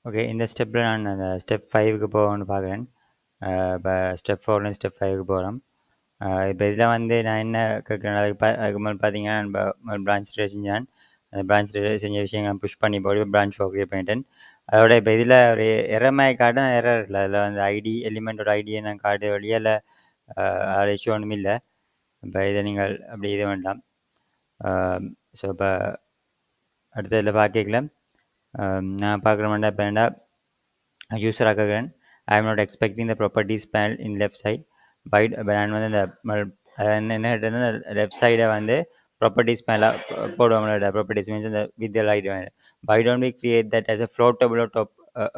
Okay. இந்த ஸ்டெப்பில் நான் அந்த ஸ்டெப் 5க்கு போகணும்னு பார்க்குறேன். இப்போ ஸ்டெப் 4லேருந்து ஸ்டெப் 5க்கு போகிறோம். இப்போ இதில் வந்து நான் என்ன கேட்குறேன், அதுக்கு முதல்ல பார்த்தீங்கன்னா நான் பிரான்ச் செஞ்சேன். அந்த பிரான்ச் செஞ்ச விஷயம் நான் புஷ் பண்ணி போய் பிரான்ச் ஃபோர் கிரியேட் பண்ணிட்டேன். அதோட இப்போ இதில் ஒரு எரர் மாதிரி காட்டும், எரர் இல்லை. அதில் வந்து ஐடி எலிமெண்ட்டோட ஐடியை நான் காட்டு வழியால் அதில் இஷ்யூ ஒன்றும் இல்லை. இப்போ இதை நீங்கள் அப்படி இது வேண்டாம். ஸோ இப்போ அடுத்ததில் பார்க்கல நான் பார்க்குற மாதிரி இப்போ என்ன user ஆக்குகிறேன். I am not expecting the properties panel in left side. நான் வந்து இந்த என்ன லெஃப்ட் சைடை வந்து ப்ராப்பர்ட்டிஸ் மேலே போடுவாங்களோட ப்ராப்பர்ட்டிஸ் மீன்ஸ் இந்த with light why don't we create that as a floatable top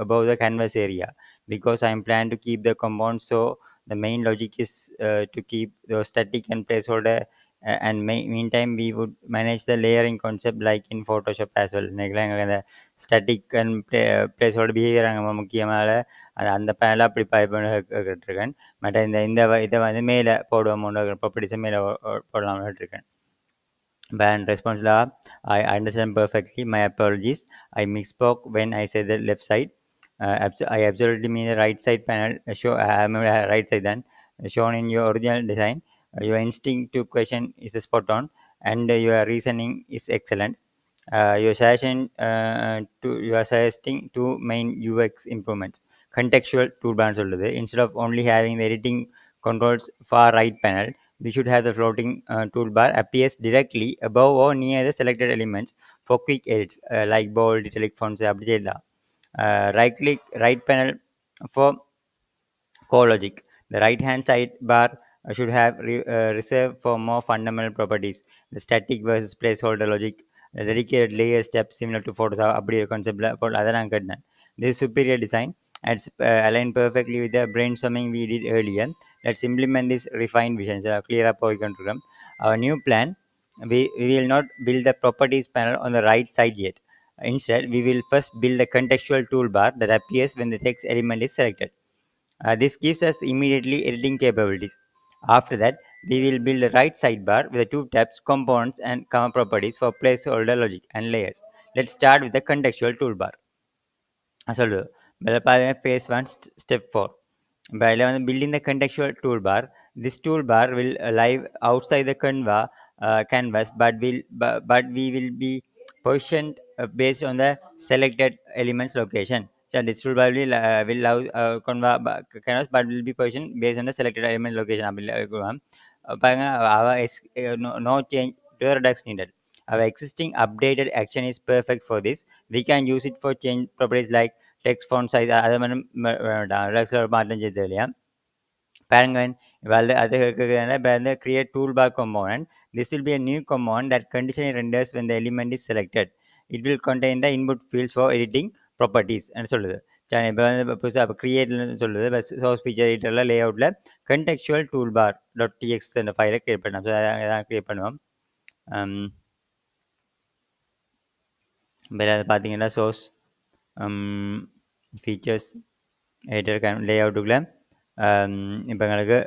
above the canvas area, because I am planning to keep the compound, so the main logic is to keep the static and placeholder, and meantime we would manage the layering concept like in Photoshop as well. அந்த static and பிளேஸோட behaviour அங்கே முக்கியமாக அந்த பேனலை அப்படி கேட்டிருக்கேன். மற்ற இந்த இதை வந்து மேலே போடுவோம், ப்ராப்பர்ட்டிஸை மேலே போடலாம் இருக்கேன். Ban response law. I understand perfectly. My apologies. I misspoke when I said the left side. I absolutely mean the right side panel. Right side then shown in your original design. Your instinct to question is spot on, and your reasoning is excellent. You are suggesting two main UX improvements. Contextual toolbar சொல்லுது. Instead of only having the editing controls far right panel, we should have the floating toolbar appears directly above or near the selected elements for quick edits, like bold, italic fonts. அப்படி செய்யலாம். Right click right panel for core logic. The right hand side bar should have reserved for more fundamental properties, the static versus placeholder logic, the dedicated layer step similar to Photoshop. அப்படி ஒரு கான்செப்டில் போல் அதை நான் கேட்டேன். This is superior design and it's aligned perfectly with the brainstorming we did earlier. Let's implement this refined vision. Clear up our new plan. We will not build the properties panel on the right side yet. Instead, we will first build the contextual toolbar that appears when the text element is selected. This gives us immediately editing capabilities. After that, we will build a right sidebar with the two tabs, components and comma properties for placeholder logic and layers. Let's start with the contextual toolbar. சொல்லுது இதில் பார்த்தீங்கன்னா phase 1 step 4. இப்போ இதில் வந்து building the contextual toolbar. This toolbar will live outside the canvas, but we will be positioned based on the selected elements location. So this toolbar will allow canvas, but will be positioned based on the selected element location. பாருங்க no change to the redux needed. Our existing updated action is perfect for this. We can use it for change properties like text font size. அதை ரெடக்ஸில் மாற்றம் செய்தது இல்லையா பாருங்க. இப்போ வந்து create toolbar component. This will be a new component that conditionally renders when the element is selected. It will contain the input fields for editing properties ன்னு சொல்லுது. சரி, இப்போ வந்து புதுசாக இப்போ க்ரியேட்னு சொல்லுது. இப்போ சோர்ஸ் ஃபீச்சர் எடிட்டரில் லேஅவுட்டில் contextual toolbar .txt என்ற ஃபைலை க்ரியேட் பண்ணலாம். ஸோ அதான் க்ரியேட் பண்ணுவோம். இப்போ அதை பார்த்தீங்கன்னா சோர்ஸ் ஃபீச்சர்ஸ் எடிட்டர் லேஅவுட்டுக்குள்ளே இப்போ எங்களுக்கு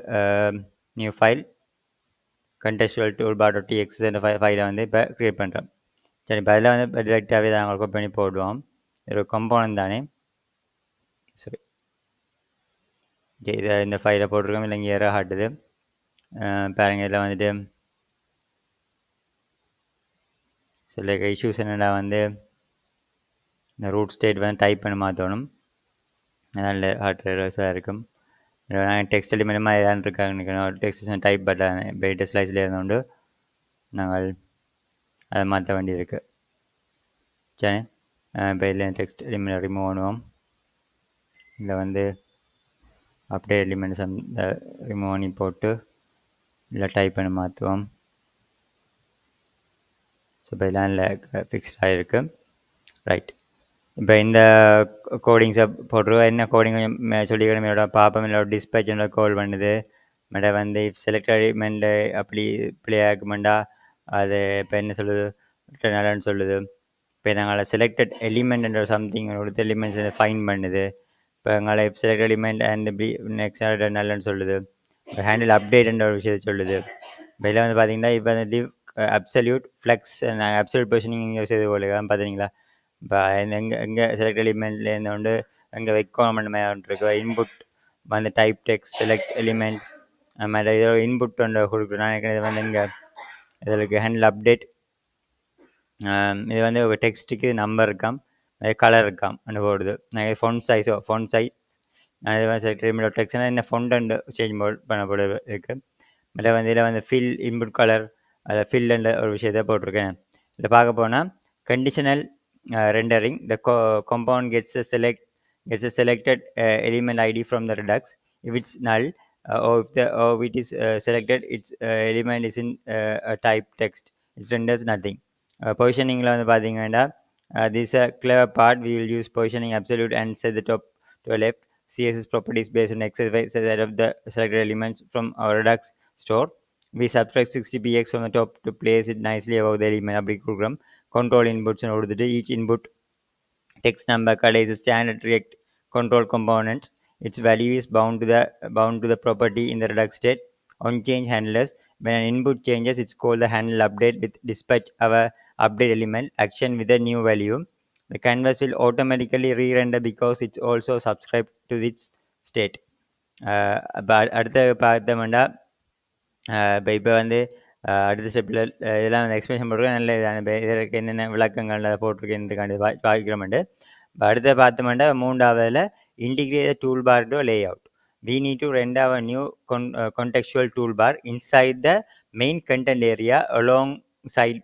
நியூ ஃபைல் contextual toolbar.txt என்ற ஃபைலை வந்து இப்போ க்ரியேட் பண்ணுறோம். சரி, இப்போ அதில் வந்து இப்போ டிரெக்டாகவே தான் நாங்கள் காப்பி பண்ணி போடுவோம். ஒரு கம்போனன்ட் தானே. சரி, ஓகே, இதை இந்த ஃபைலை போட்டிருக்கோம். இல்லை இங்கே எரர் காட்டுது பாருங்க. இதில் வந்துட்டு சில இஷ்யூஸ் என்னடா வந்து இந்த ரூட் ஸ்டேட் வந்து டைப் பண்ணி மாற்றணும். அதனால் ஹார்ட் எரர்ஸாக இருக்கும். டெக்ஸ்ட் எலிமெண்ட்மாக ஏதாவது இருக்காங்க டெக்ஸ்ட் டைப் பட்டன் பெய்ட் ஸ்லைஸில் இருந்தோண்டு நாங்கள் அதை மாற்ற வேண்டியிருக்கு. சரி, இப்போ இதில் டெக்ஸ்ட் எலிமெண்ட் ரிமூவ் பண்ணுவோம். இதில் வந்து அப்டேட் எலிமெண்ட்ஸ் அந்த ரிமூவ் பண்ணி போட்டு இல்லை டைப் பண்ணி மாற்றுவோம். ஸோ இப்போ இதெல்லாம் இல்லை ஃபிக்ஸ்ட் ஆகிருக்கு. ரைட், இப்போ இந்த கோடிங்ஸை போட்டுருவோம். என்ன கோடிங் கொஞ்சம் சொல்லிக்கணும். என்னோட பாப்பம் என்னோட டிஸ்பேச் என்னோட கால் பண்ணுது. மேட வந்து செலக்ட் எலிமெண்ட்டு அப்படி ப்ளே ஆகுமெண்டா அது இப்போ என்ன சொல்லுது நல்லான்னு சொல்லுது. இப்போ நாங்கள் செலக்டட் எலிமெண்ட் என்ற சம்திங் கொடுத்து எலிமெண்ட்ஸ் ஃபைன் பண்ணுது. இப்போ எங்களை select element and be next நல்லன்னு சொல்லுது. இப்போ ஹேண்டில் அப்டேட்ன்ற ஒரு விஷயத்தை சொல்லுது. இப்போ இதில் வந்து பார்த்தீங்கன்னா இப்போ வந்து அப்சல்யூட் ஃப்ளெக்ஸ் அப்சல்யூட் பொசிஷனிங் செய்து போல பார்த்தீங்களா. இப்போ எங்கே செலக்ட் எலிமெண்ட்லேருந்து வந்து எங்கே வைக்கணும்னு இருக்கு இன்புட் வந்து டைப் டெக்ஸ்ட் செலக்ட் எலிமெண்ட் அது மாதிரி இதோட இன்புட் ஒன்று கொடுக்குறோம். நான் இது வந்து இங்கே இதில் ஹேண்டில் அப்டேட் இது வந்து ஒரு டெக்ஸ்ட்டுக்கு நம்பர் இருக்காம் கலர் இருக்காம் அந்த போடுது ஃபொண்ட் சைஸ் நான் இது வந்து செலக்ட் எலிமெண்ட் டெக்ஸ்ட்னா என்ன ஃபொண்ட் அண்ட் சேஞ்ச் பண்ண போட இருக்குது. அதில் வந்து இதில் வந்து ஃபில் இன்புட் கலர் அதில் ஃபில் என்ற ஒரு விஷயத்தை போட்டிருக்கேன். இதில் பார்க்க போனால் conditional rendering the compound gets a selected element id from the redux. If it's null or if it is selected its element is in a type text, it renders nothing. Positioning la வந்து பாத்தீங்கன்னா this is a clever part. We will use positioning absolute and set the top to a left css properties based on exercise set of the selected elements from our redux store. We subtract 60px from the top to place it nicely above the element அப்படி கொடுக்குறோம். control inputs கொடுத்துட்டு each input text number color is a standard react control components. Its value is bound to the property in the redux state. On change handlers, when an input changes, it's called the handle update with dispatch our update element action with a new value. The canvas will automatically re-render because it's also subscribed to its state. அடுத்த பார்த்தோம்னா இப்போ வந்து அடுத்த ஸ்டெப்பில் இதெல்லாம் வந்து explanation போட்டிருக்கேன். நல்ல இதான இதற்கு என்னென்ன விளக்கங்கள் அதை போட்டிருக்கேன்றதுக்காண்டி பாவிக்கிறோம்ண்டு. இப்போ அடுத்த பார்த்தோம்னா மூன்றாவதில் integrate tool bar to layout. We need to render our new contextual toolbar inside the main content area alongside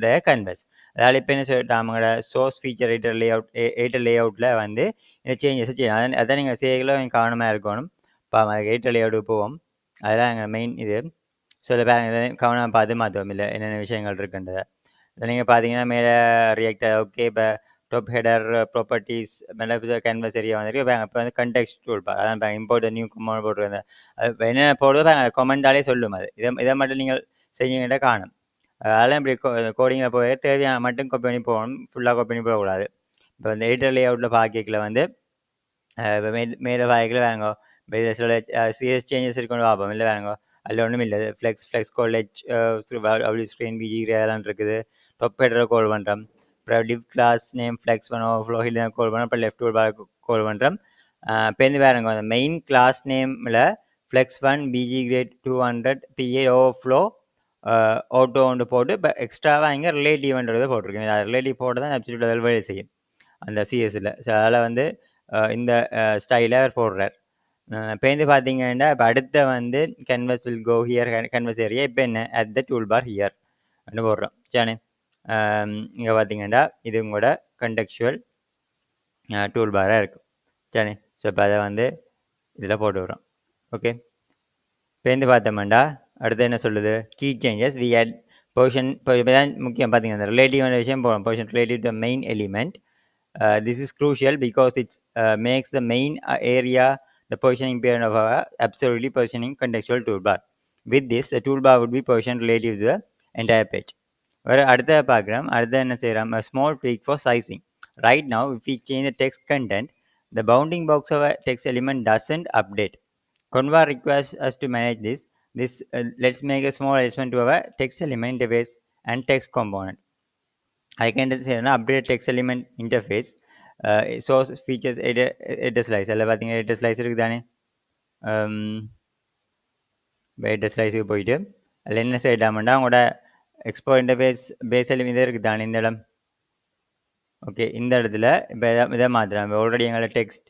the canvas. அதாவது இப்போ என்ன சொல்லிட்டு அவங்களோட சோர்ஸ் ஃபீச்சர் எடிட்டர் லே அவுட்டில் வந்து இந்த சேஞ்சஸ் செய்யணும். அதான் நீங்கள் செய்யலாம் கவனமாக இருக்கணும். இப்போ எடிட்டர் லே அவுட்டுக்கு போவோம். அதெல்லாம் எங்கள் மெயின் இது. ஸோ இதில் பாருங்க கவனம் பார்த்து மாற்றுவோம் இல்லை என்னென்ன விஷயங்கள் இருக்குன்றதை. இதில் நீங்கள் பார்த்தீங்கன்னா மேலே ரியாக்ட் ஓகே இப்போ டாப் ஹெடர் ப்ராப்பர்ட்டிஸ் மேலே கேன்வஸ் ஏரியா வந்துருக்கு. இப்போ வந்து கண்டெக்ஸ்ட் டூல் பார் அதான் இப்போ இம்போர்ட் நியூ கமெண்ட் போட்டுருந்தேன். அது என்ன போடுறதோ கமெண்டாலே சொல்லும் அது. இதை மட்டும் நீங்கள் செஞ்சீங்கன்னா காணும். அதெல்லாம் இப்படி கோடிங்கில் போய் தேவையான மட்டும் காப்பி பண்ணி போகணும். ஃபுல்லாக காப்பி பண்ணி போகக்கூடாது. இப்போ இந்த எடிட்டர் லே அவுட்டில் பார்க்கல வந்து இப்போ மேலே பார்க்கல வேணுங்க. இப்போ இதில் சில சிஎஸ் சேஞ்சஸ் இருக்குன்னு பார்ப்போம். இல்லை வேணுங்க அதில் ஒன்றும் இல்லை. ஃப்ளெக்ஸ் காலேஜ் அப்படி ஸ்க்ரீன் பிஜி அதெல்லாம் இருக்குது. டாப் ஹெடரை கால் பண்ணுறோம். அப்புறம் டிவ் கிளாஸ் நேம் ஃப்ளெக்ஸ் பண்ணோம் ஃப்ளோ ஹில் கால் பண்ணுறோம். அப்புறம் லெஃப்ட் ஒரு கால் பண்ணுறோம். இப்போ வந்து வேறுங்க அந்த மெயின் கிளாஸ் நேமில் flex 1 PG grade 200 BA overflow auto ஒன்று போட்டு இப்போ எக்ஸ்ட்ராவாக இங்கே ரிலேட்டிவ்ன்றதை போட்டிருக்கேன். ரிலேட்டிவ் போட்டு தான் அப்சல்யூட் அதில் வேலை செய்யும் அந்த சிஎஸ்சில். ஸோ அதில் வந்து இந்த ஸ்டைலை போடுறார். இப்போ வந்து பார்த்தீங்கன்னா இப்போ அடுத்த வந்து canvas will go here canvas area. இப்போ என்ன add the tool bar here அப்படின்னு போடுறோம். சரி இங்கே பார்த்தீங்கன்னா இது உங்களோட கண்டெக்சுவல் டூல் பாராக இருக்கும். சரி ஸோ இப்போ அதை வந்து இதில் போட்டு விடுறோம். ஓகே இப்போ வந்து பார்த்தோம்னா அடுத்து என்ன சொல்லுது key changes we add position. இப்போ தான் முக்கியம் பார்த்தீங்கன்னா அந்த ரிலேட்டிவான விஷயம் போகிறோம். Position relative to main element. This is crucial because it makes the main area the positioning pair of our absolutely positioning contextual toolbar. With this, the toolbar would be positioned relative to the entire page. அடுத்த பார்க்குறோம். அடுத்த என்ன செய்கிறோம் a small tweak for sizing. Right now, if we change the text content, the bounding box of a text element doesn't update. Conva requires us to manage this. Let's make a small adjustment to our text element interface and text component. I can say update text element interface. Source features editor slice. அதில் பார்த்தீங்கன்னா editor slice இருக்குது தானே. editor slice போயிட்டு அதில் என்ன செய்யலாம்னா உங்களோட export interface பேஸில் இதே இருக்குது தானே இந்த இடம். ஓகே இந்த இடத்துல இப்போ இதை மாற்றுறேன். ஆல்ரெடி எங்களோட text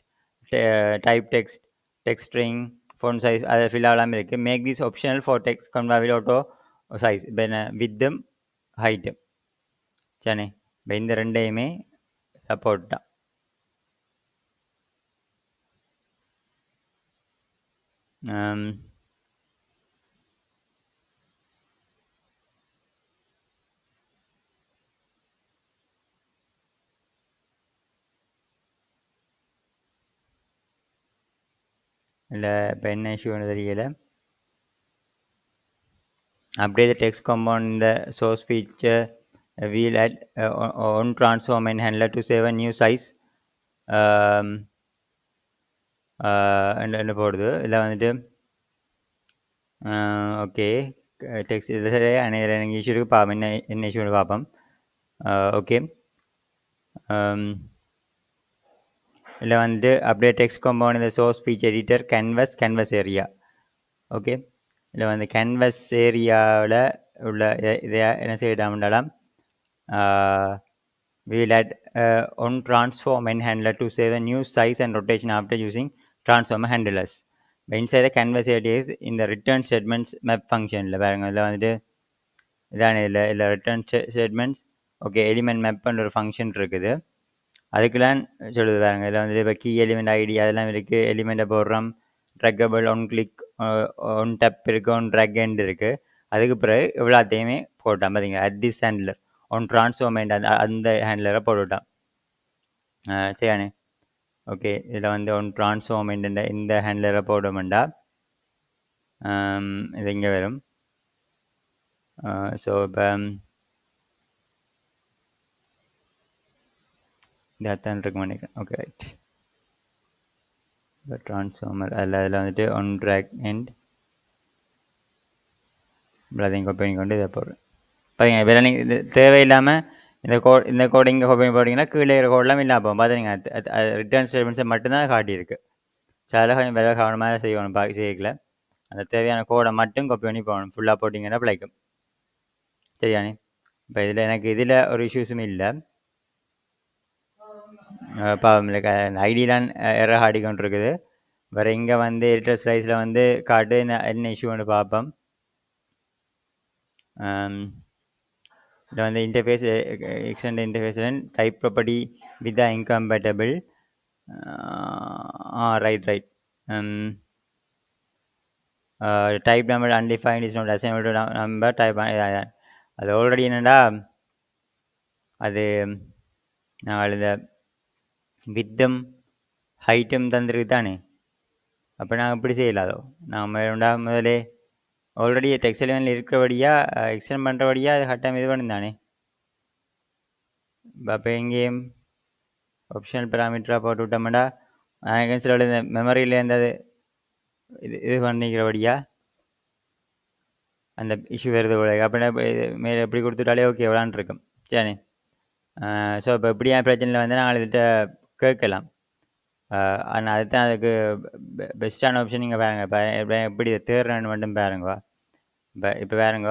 type text string font size அதை ஃபில் ஆகலாமல் இருக்குது. Make this optional for text கன்வாவில் ஆட்டோ சைஸ் இப்போ என்ன வித்தும் ஹைட்டும். சரி இப்போ இந்த ரெண்டையுமே சப்போர்ட் தான். இல்லை இப்போ என்ன இஷ்யூன்னு தெரியல. அப்படியே the text component in the source feature we'll add on transform and handler to save a new size. என்ன போடுது இதில் வந்துட்டு ஓகே டெக்ஸ்ட் இதில் அனைத்து இஷ்யூ இருக்குது. என்ன இஷ்யூன்னு பார்ப்போம். ஓகே இதில் வந்துட்டு அப்படியே டெக்ஸ்ட் காம்பவுண்ட் இந்த source feature editor canvas area. Okay, இதில் வந்து கேன்வஸ் ஏரியாவில் உள்ள இதை என்ன செய்யிடாமண்டாலாம் we will add on transform and handler to save a new size and rotation after using transformer handlers. Inside the canvas area is in the return statements map function. பாருங்க இதில் வந்துட்டு இதான இல்லை ரிட்டர்ன் ஸ்டேட்மெண்ட்ஸ். ஓகே, எலிமெண்ட் மேப்ன்ற ஒரு function இருக்குது. அதுக்கெல்லாம் சொல்லுது பாருங்க. இதில் வந்துட்டு இப்போ கீ எலிமெண்ட் ஐடி அதெல்லாம் இருக்குது. எலிமெண்ட்டை போடுறோம், ட்ரக்கபிள் ஒன் கிளிக் ஒன் டப் இருக்குது, ஒன் ட்ரக் எண்ட் இருக்குது. அதுக்கு பிறகு இவ்வளோத்தையுமே போட்டான் பார்த்தீங்களா. அட் திஸ் ஹேண்ட்லர் ஒன் ட்ரான்ஸ்ஃபார்மெண்ட் அந்த ஹேண்ட்லரை போட்டுவிட்டான். சரியானே. ஓகே, இதில் வந்து ஒன் ட்ரான்ஸ்ஃபார்மெண்ட் இந்த ஹேண்ட்லரை போட்டோம்டா இது இங்கே வரும். ஸோ இப்போ இதான் இருக்கு நினைக்கிறேன். Okay, right. இப்போ ட்ரான்ஸ்ஃபார்மர் அதில் வந்துட்டு ஒன் ட்ராக் அண்ட் அதையும் காப்பி பண்ணி கொண்டு இதை போடுறேன். பார்த்தீங்க இப்போ நீங்கள் இது தேவையில்லாமல் இந்த கோட் இங்கே காப்பி பண்ணி போட்டிங்கன்னா கீழே இருக்கிற கோடெலாம் இல்லை. அப்போ பார்த்தீங்க ரிட்டர்ன் ஸ்டேட்மெண்ட்ஸை மட்டும்தான் காட்டியிருக்கு. ஸோ அதில் கொஞ்சம் வேலை கவனமாக செய்யணும். செய்யல அந்த தேவையான கோடை மட்டும் காப்பி பண்ணி போகணும். ஃபுல்லாக போட்டிங்கன்னா பிழைக்கும். சரியானே. இப்போ இதில் எனக்கு இதில் ஒரு இஷ்யூஸும் இல்லை. பாவம் இல்லை, ஐடியெலாம் எரர் ஆடிக்கொண்டு இருக்குது. வேறு இங்கே வந்து எடிட்டர் ஸ்லைஸில் வந்து காட்டு என்ன இஷ்யூன்னு பார்ப்போம். இதில் வந்து interface extend interface type property with incompatible. Right. Type number undefined is not assignment to number type. அது ஆல்ரெடி என்னடா அது நாங்கள் இந்த வித்தும் ஹைட்டும் தந்துருக்கு தானே. அப்போ நாங்கள் இப்படி செய்யலாதோ. நாங்கள் முதலே ஆல்ரெடி டெக்ஸ்ட் எலிமெண்ட்டில் இருக்கிறபடியாக எக்ஸ்டெண்ட் பண்ணுறபடியாக அது கட்டம் இது பண்ணுந்தானே. அப்போ எங்கேயும் ஆப்ஷனல் பேராமீட்டராக போட்டு விட்டோம்டா எனக்கு சில இந்த மெமரியில் இருந்தது இது பண்ணிக்கிறபடியா அந்த இஷ்யூ வருது போல. அப்படின்னா மேலே எப்படி கொடுத்துட்டாலே ஓகே எவ்வளான் இருக்கும். சரி. ஸோ இப்போ இப்படியா பிரச்சனையில் வந்து நாங்கள் இதுகிட்ட கேட்கலாம். ஆனால் அதுதான் அதுக்கு பெஸ்ட்டான ஆப்ஷன் நீங்கள் பாருங்க. இப்போ எப்படி இதை தேர்றேன்னு மட்டும் பாருங்க. இப்போ பாருங்க,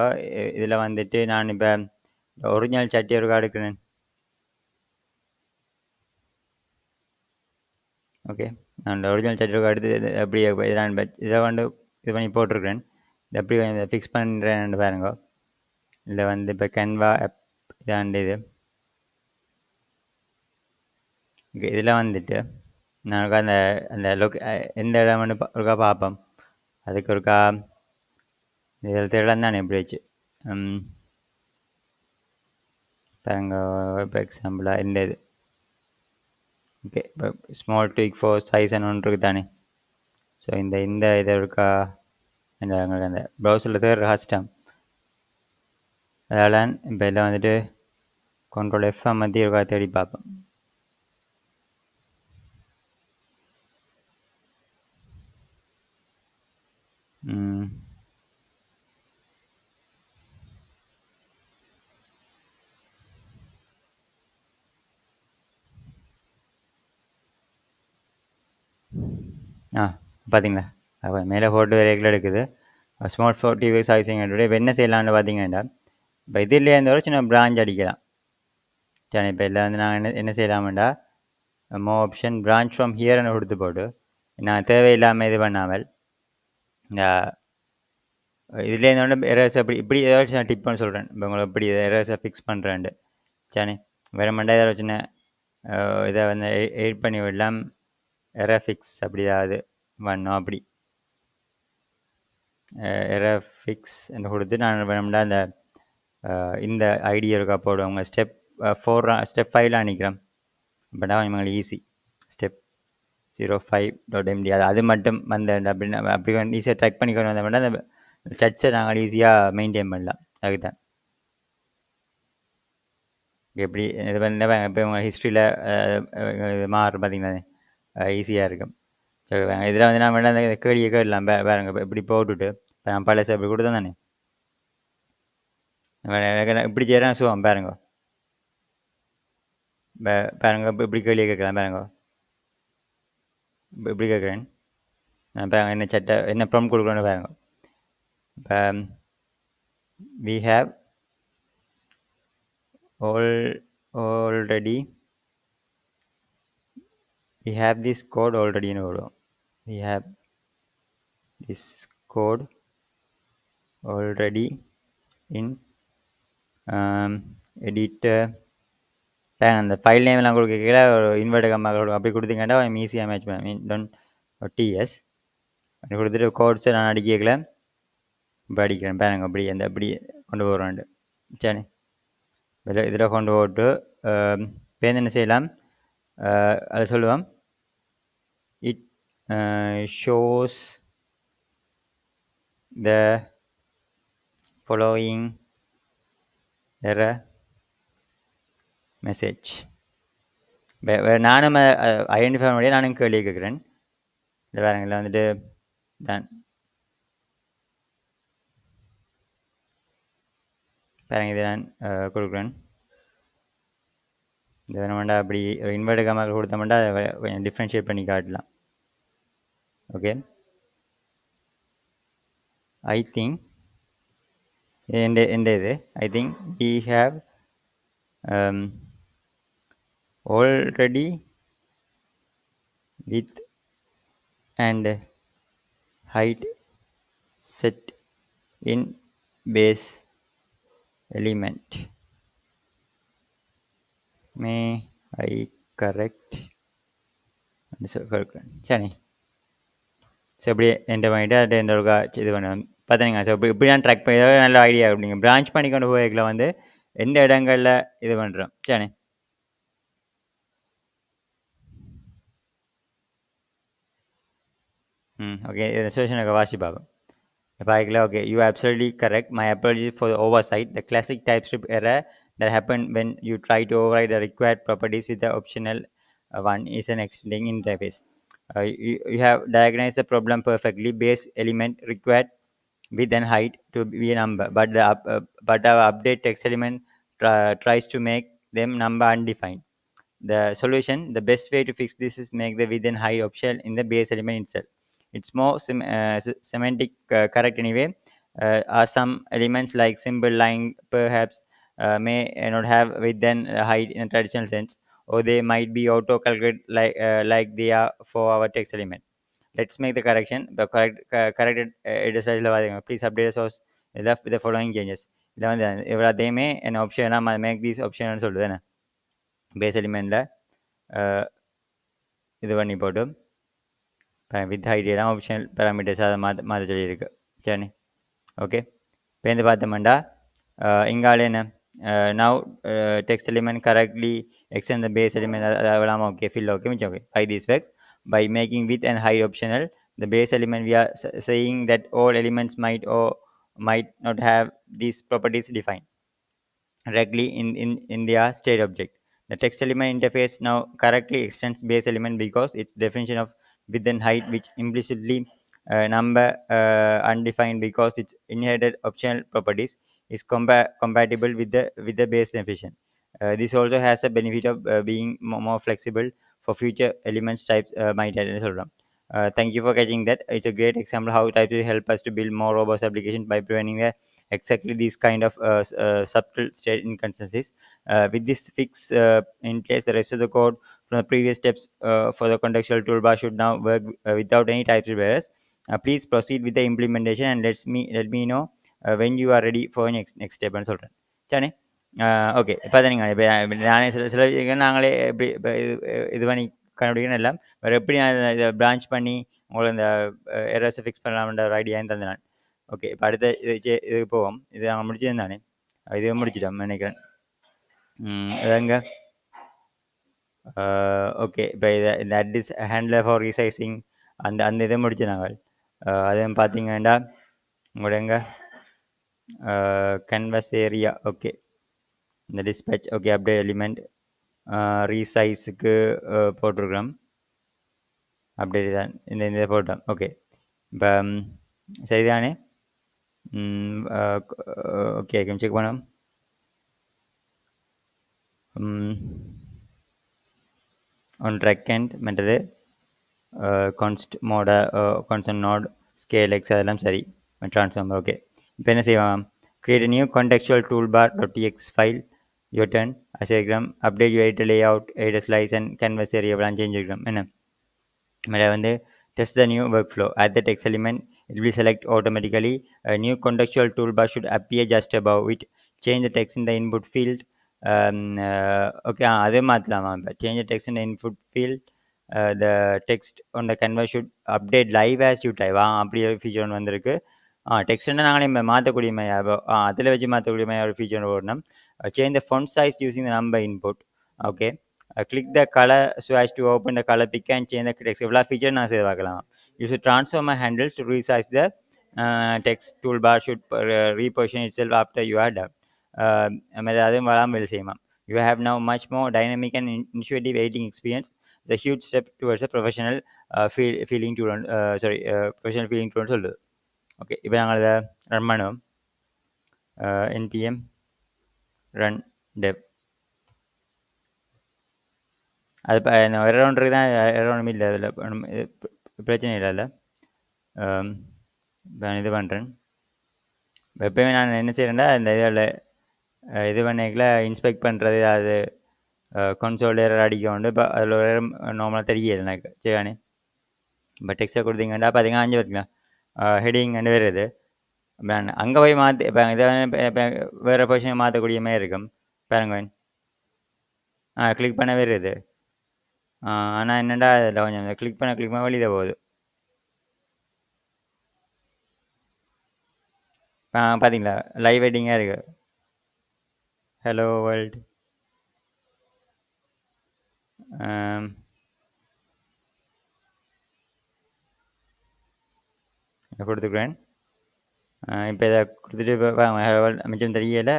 இதில் வந்துட்டு நான் இப்போ ஒரிஜினல் சட்டி ஒரு எடுக்கிறேன். ஓகே, நான் ஒரிஜினல் சட்டி எடுத்து எப்படி நான் இதை வந்து இது பண்ணி போட்டிருக்கிறேன். இது எப்படி ஃபிக்ஸ் பண்ணுறேன்னு பாருங்க. இதில் வந்து இப்போ கேன்வா ஆப் இதாண்டு இது. ஓகே, இதில் வந்துட்டு நான் அந்த அந்த எந்த இடம் வந்து ஒருக்கா பார்ப்போம். அதுக்கு ஒருக்கா இதில் தேடலாம் தானே எப்படி வச்சு பாருங்க. இப்போ எக்ஸாம்பிளாக இந்த இது ஓகே, இப்போ small tweak for size and ஒன்று இருக்குது தானே. ஸோ இந்த இதை இருக்கா அந்த ப்ரௌசரில் தேடுற கஷ்டம். அதனால் இப்போ இதில் வந்துட்டு கண்ட்ரோல் எஃப்ஐ மத்தி இருக்கா தேடி பார்ப்போம். பார்த்தீங்களா, அப்போ மேலே ஃபோட்டோ ரெகுலர் இருக்குது. ஸ்மார்ட் ஃபோர் டிவி சைஸிங் இப்போ என்ன செய்யலான்னு பார்த்தீங்கன்னா, இப்போ இதில் இருந்து ஒரு சின்ன பிரான்ச் அடிக்கலாம். சரி, இப்போ இதில் வந்து நான் என்ன செய்யலாம்டா மோ ஆப்ஷன் பிரான்ச் ஃப்ரம் ஹியர்னு கொடுத்து போட்டு நான் தேவையில்லாமல் இது பண்ணாமல் இந்த இதுலேருந்து வந்து எரர்ஸ் இப்படி ஏதாச்சும் நான் டிப் பண்ண சொல்கிறேன். இப்போ உங்களை எப்படி எரர்ஸை ஃபிக்ஸ் பண்ணுறேன்ட்டு. சரி, வேறு மண்டா ஏதாவது சின்ன இதை வந்து எடிட் பண்ணி விடலாம். எரர் ஃபிக்ஸ் அப்படி ஏதாவது பண்ணோம். அப்படி எரர் ஃபிக்ஸ் என்று கொடுத்து நான் வேணும்டா இந்த ஐடியா இருக்கா போடுவாங்க. ஸ்டெப் 5 அனுக்கிறேன். அப்படின்னா இவங்களுக்கு ஈஸி. ஸ்டெப் 05.md அது மட்டும் வந்து அப்படின்னா அப்படி ஈஸியாக ட்ராக் பண்ணிக்கொண்டு வந்தோம்னா அந்த சட்ஸை நாங்கள் ஈஸியாக மெயின்டைன் பண்ணலாம். அதுதான் எப்படி இது பண்ண இப்போ உங்கள் ஹிஸ்ட்ரியில் மாறு பார்த்தீங்கன்னா ஈஸியாக இருக்கும். சரி, இதில் வந்து நான் வேணால் அந்த கேள்வியை கேடலாம். பாருங்க, இப்போ இப்படி போட்டுவிட்டு இப்போ நான் பழசை இப்படி கொடுத்தேன் தானே. இப்படி செய்கிறேன் சுகம் பாருங்க. பாருங்க இப்படி கேள்வி கேட்குறேன் பாருங்க. இப்படி கேட்குறேன். பாருங்க என்ன சட்டை என்ன ப்ராம்ப்ட் கொடுக்குறேன்னு பாருங்க. இப்போ we have already we have this code already in order. We have this code already in editor. அந்த ஃபைல் நேம்லாம் கொடுக்க கீழே ஒரு இன்வெர்ட் கம்மா அப்படி கொடுத்தீங்கன்னா ஈஸியாக மேட்ச் பண்ண மீன் டொன் டிஎஸ் அப்படி கொடுத்துட்டு கோட்ஸை நான் அடிக்கல இப்போ அடிக்கிறேன் பாருங்க அப்படி அந்த அப்படி கொண்டு போகிறோண்டு சரி இதில் கொண்டு போட்டு பேருந்து என்ன செய்யலாம் அதை சொல்லுவோம் it shows the following error message. நானும் ஐடென்டிஃபை பண்ண முடியாது நானும் கேள்வி கேட்குறேன். இல்லை வேறங்கள வந்துட்டு தான் வேறங்க இதை நான் கொடுக்குறேன். இது வேணுமெண்டா அப்படி இன்வெர்ட் கம்மா கொடுத்தோம்னா அதை கொஞ்சம் டிஃப்ரென்ஷியேட் பண்ணி காட்டலாம். ஓகே ஐ திங்க் എൻ്റെ ഇത് I think we have already width and height set in base element. May I correct? சரி ஸோ இப்படி என்கிட்ட பண்ணிவிட்டு அது எந்த இது பண்ணுவேன் பார்த்தீங்க. ஸோ இப்படி நான் ட்ராக் பண்ணி நல்ல ஐடியா அப்படிங்க பிரான்ச் பண்ணி கொண்டு போய்க்கல வந்து எந்த இடங்களில் இது பண்ணுறோம் சரி. ஓகே சொல்யூஷன் வாசி பார்க்கும் இப்போ ஆகிக்கல. Okay you absolutely correct. My apologies for the oversight. The classic TypeScript error that happened when you try to override the required properties with the optional one is an extending interface. You have diagnosed the problem perfectly. Base element required width and height to be a number, but our update text element tries to make them number undefined. The solution, the best way to fix this is make the width and height optional in the base element itself. It's more semantic correct anyway. Are some elements like symbol line perhaps may not have width and height in a traditional sense, or they might be auto calculated like they are for our text element. Let's make the correction. The corrected edit style please update the source left with the following changes. இதில் வந்து எல்லாத்தையுமே என்ன ஆப்ஷனாக make these option சொல்லுது என்ன base எலிமெண்ட்டில் இது பண்ணி போட்டு வித் ஹைட் எல்லாம் ஆப்ஷனல் பேராமீட்டர்ஸ் அதை மாற்ற சொல்லியிருக்கு சரி. ஓகே இப்போ வந்து பார்த்தோம்னா இங்கால என்ன now text element correctly extend the base element okay fill okay okay by these specs by making width and height optional. The base element we are saying that all elements might or might not have these properties defined directly in their state object. The text element interface now correctly extends base element because its definition of width and height, which implicitly number undefined because its inherited optional properties, is compatible with the base definition. This also has a benefit of being more flexible for future elements types might thank you for catching that. It's a great example how types will help us to build more robust applications by preventing exactly these kind of subtle state inconsistencies. With this fix in place, the rest of the code from the previous steps for the contextual toolbar should now work without any types of errors. Please proceed with the implementation and let me know when you are ready for next step and சொல்கிறேன் சரி. Okay பார்த்தீங்க இப்போ நானே சில விஷயங்கள் நாங்களே எப்படி இப்போ இது பண்ணி கண்டுபிடிக்கணும் எல்லாம் வேறு எப்படி இதை பிரான்ச் பண்ணி உங்களை இந்த எரர்ஸை ஃபிக்ஸ் பண்ணலாம்ன்ற ஒரு ஐடியான்னு தந்தேன் நான். ஓகே இப்போ அடுத்த இதுக்கு போவோம். இது நாங்கள் முடிச்சிருந்தேன் தானே இது முடிச்சிட்டோம் நினைக்கிறேன். அதாங்க ஓகே இப்போ இதை that is handler for resizing அந்த இதை முடிச்சு நாங்கள் அதுவும் பார்த்தீங்கன்னா உங்களோட எங்கே கேன்வஸ் ஏரியா ஓகே இந்த டிஸ்பேச் ஓகே அப்டேட் எலிமெண்ட் ரீசைஸுக்கு போட்டிருக்கிறோம் அப்டேட் தான் இந்த போட்டோம். ஓகே இப்போ சரிதானே ஓகே கொஞ்சம் செக் பண்ணோம். on recant மற்றது const மோட constant node scale x அதெல்லாம் சரி transform ஓகே இப்போ என்ன செய்வோம் create a new contextual toolbar .txt file your turn அசைgram update your editor layout editor slice and canvas area எல்லாம் சேஞ்ச் இருக்கிறோம் என்ன மேலே வந்து test the new workflow add the text element it will select automatically a new contextual toolbar should appear just above it change the text in the input field okay அதே மாற்றலாமா இப்போ change the text in the input field the text on the canvas should update live as you type அப்படி ஒரு feature ஒன்று வந்திருக்கு டெக்ஸ்ட்னா நாங்களே மாற்றக்கூடிய மாதிரி அதில் வச்சு மாற்றக்கூடிய மாதிரி ஒரு ஃபீச்சர் ஓடணும் change the font size using the number input okay click the color swatch to open the color pick and change the text இவ்வளோ ஃபீச்சர் நான் செய்து பார்க்கலாம் use the transformer handles to resize the text toolbar should reposition itself after you are done அதுவும் வராமல் வேலை செய்யுமா you have now much more dynamic and intuitive editing experience the huge step towards a professional feeling to run professional feeling to சொல்லுது okay இப்போ நாங்கள் அதை run பண்ணுவோம் npm run dev அது எரௌண்டுக்கு தான் எரௌண்டும் இல்லை அதில் பிரச்சனை இல்லை நான் இது பண்ணுறேன் எப்போயுமே நான் என்ன செய்கிறேன்னா இந்த இதில் இது பண்ணிக்கல இன்ஸ்பெக்ட் பண்ணுறது அது கன்சோல் எரர் அடிக்க உண்டு இப்போ அதில் ஒரு நார்மலாக தெரியல எனக்கு சரியானே இப்போ டெக்ஸ்ட்டை கொடுத்தீங்கன்னா பார்த்தீங்கன்னா அஞ்சு வைக்கலாம் ஹெடிங் ரெண்டு வருது நான் அங்கே போய் மாற்றி இப்போ இதை இப்போ வேறு பொசிஷனை மாற்றக்கூடிய மாதிரி இருக்கும் பாருங்க கிளிக் பண்ண வருது ஆனால் என்னடா அதில் கொஞ்சம் கிளிக் பண்ண வெளியில் போகுது பார்த்தீங்களா லைவ் வெட்டிங்காக இருக்குது ஹலோ வேர்ல்டு கொடுத்துக்கிறேன் இப்போ இதை கொடுத்துட்டு ஹலோ வேர்ல்டு மிச்சம் தெரியலை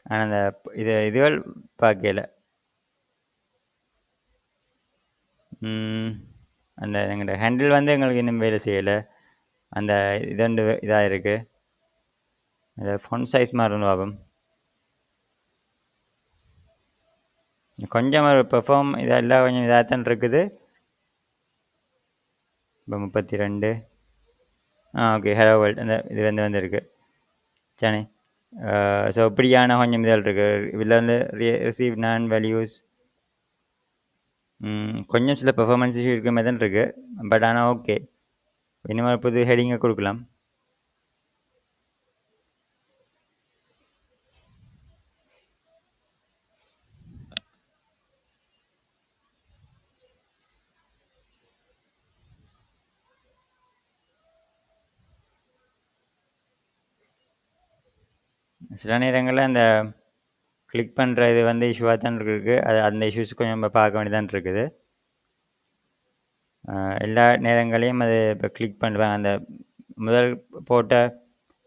ஆனால் அந்த இதுகள் பார்க்கல அந்த எங்களோட ஹேண்டில் வந்து எங்களுக்கு இன்னும் வேலை செய்யலை அந்த இதண்டு இதாக இருக்குது அந்த ஃபோன் சைஸ் மாறணும் ஆகும் கொஞ்சம் ஒரு பெர்ஃபார்ம் இதெல்லாம் கொஞ்சம் இதாகத்தான் இருக்குது இப்போ 32 ஓகே ஹலோ வேர்ல்டு அந்த இது வந்துருக்கு சரி ஸோ இப்படியான கொஞ்சம் இதில் இருக்குது இதில் வந்து ரிசீவ் நான் வேல்யூஸ் கொஞ்சம் சில பெர்ஃபார்மன்ஸ் இஷ்யூ இருக்கிற மாதிரி தான் இருக்குது பட் ஆனால் ஓகே இனிமேல் புது ஹெடிங்கை கொடுக்கலாம் சில நேரங்களில் அந்த கிளிக் பண்ணுற இது வந்து இஷ்யூவாக தான் இருக்குது அது அந்த இஷ்யூஸ் கொஞ்சம் நம்ம பார்க்க வேண்டியதான் இருக்குது எல்லா நேரங்களையும் அது இப்போ கிளிக் பண்ணுவேன் அந்த முதல் போட்ட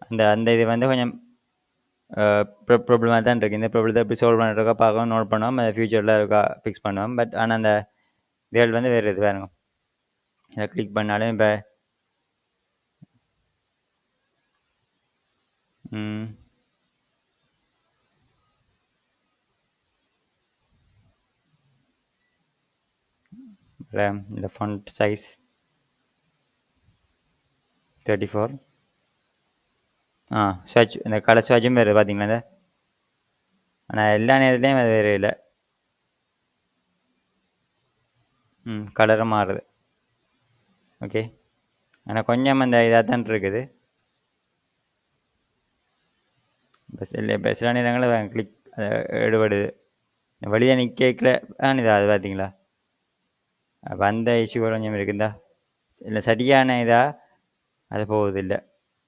அந்த இது வந்து கொஞ்சம் ப்ராப்ளமாக தான் இருக்குது இந்த ப்ராப்ளத்தை எப்படி சால்வ் பண்ணுறதுக்கா பார்க்கவும் நோட் பண்ணுவோம் அதை ஃப்யூச்சரில் இருக்கா ஃபிக்ஸ் பண்ணுவோம் பட் ஆனால் அந்த இதுகள் வந்து வேறு இது வேணுங்க அதை கிளிக் பண்ணாலும் இப்போ இந்த ஃபண்ட் சைஸ் 34 ஸ்வட்ச் இந்த கலர் ஸ்வட்சும் வேறு பார்த்தீங்களா இந்த ஆனால் எல்லா நேரத்துலேயும் அது வேறு இல்லை கலரும் மாறுது ஓகே ஆனால் கொஞ்சம் அந்த இதாக தான் இருக்குது இப்போ சில நேரங்களில் கிளிக் எடுபடுது வழியாக நிற்கல இதா அது பார்த்தீங்களா அப்போ அந்த இஷ்யூ கொஞ்சம் இருக்குதா இல்லை சரியான இதாக அது போகுதில்லை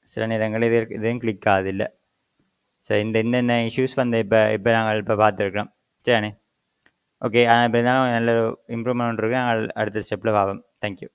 சில நேரங்களில் இதுவும் கிளிக் ஆகுதில்லை ஸோ என்னென்ன இஷ்யூஸ் வந்து இப்போ நாங்கள் இப்போ பார்த்துருக்குறோம் சரிண்ணே ஓகே ஆனால் இப்போ இருந்தாலும் நல்ல இம்ப்ரூவ்மெண்ட் இருக்குது நாங்கள் அடுத்த ஸ்டெப்பில் பார்ப்போம் தேங்க்யூ